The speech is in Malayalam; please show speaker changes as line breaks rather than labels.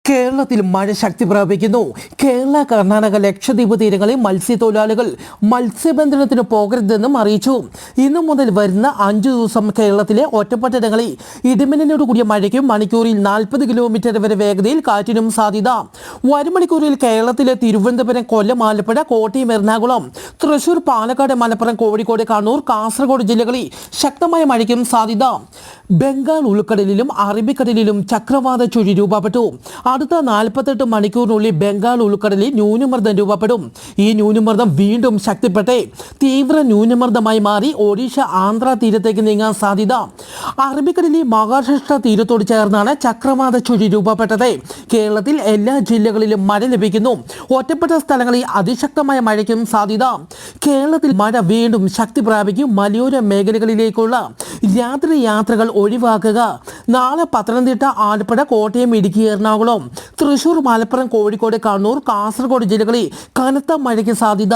കേരളത്തിൽ മഴ ശക്തി പ്രാപിക്കുന്നു. കേരള, കർണാടക, ലക്ഷദ്വീപ് തീരങ്ങളിൽ മത്സ്യത്തൊഴിലാളികൾ മത്സ്യബന്ധനത്തിന് പോകരുതെന്നും അറിയിച്ചു. ഇന്നു മുതൽ വരുന്ന 5 ദിവസം കേരളത്തിലെ ഒറ്റപ്പെട്ടയിടങ്ങളിൽ ഇടിമിന്നലോട് കൂടിയ മഴയ്ക്കും മണിക്കൂറിൽ 40 കിലോമീറ്റർ വരെ വേഗതയിൽ കാറ്റിനും സാധ്യത. വരും മണിക്കൂറിൽ കേരളത്തിലെ തിരുവനന്തപുരം, കൊല്ലം, ആലപ്പുഴ, കോട്ടയം, എറണാകുളം, തൃശൂർ, പാലക്കാട്, മലപ്പുറം, കോഴിക്കോട്, കണ്ണൂർ, കാസർഗോഡ് ജില്ലകളിൽ ശക്തമായ മഴയ്ക്കും സാധ്യത. ബംഗാൾ ഉൾക്കടലിലും അറബിക്കടലിലും ചക്രവാത ചുഴി രൂപപ്പെട്ടു. അടുത്ത 48 മണിക്കൂറിനുള്ളിൽ ബംഗാൾ ഉൾക്കടലിൽ ന്യൂനമർദ്ദം രൂപപ്പെടും. ഈ ന്യൂനമർദ്ദം വീണ്ടും ശക്തിപ്പെട്ട് തീവ്ര ന്യൂനമർദ്ദമായി മാറി ഒഡീഷ, ആന്ധ്ര തീരത്തേക്ക് നീങ്ങാൻ സാധ്യത. അറബിക്കടലിൽ മഹാരാഷ്ട്ര തീരത്തോട് ചേർന്നാണ് ചക്രവാത ചുഴി രൂപപ്പെട്ടത്. കേരളത്തിൽ എല്ലാ ജില്ലകളിലും മഴ ലഭിക്കുന്നു. ഒറ്റപ്പെട്ട സ്ഥലങ്ങളിൽ അതിശക്തമായ മഴയ്ക്കും സാധ്യത. കേരളത്തിൽ മഴ വീണ്ടും ശക്തി പ്രാപിക്കും. മലയോര മേഖലകളിലേക്കുള്ള രാത്രി യാത്രകൾ ഒഴിവാക്കുക. നാളെ പത്തനംതിട്ട, ആലപ്പുഴ, കോട്ടയം, ഇടുക്കി, എറണാകുളം, തൃശൂർ, മലപ്പുറം, കോഴിക്കോട്, കണ്ണൂർ, കാസർഗോഡ് ജില്ലകളിൽ കനത്ത മഴയ്ക്ക് സാധ്യത.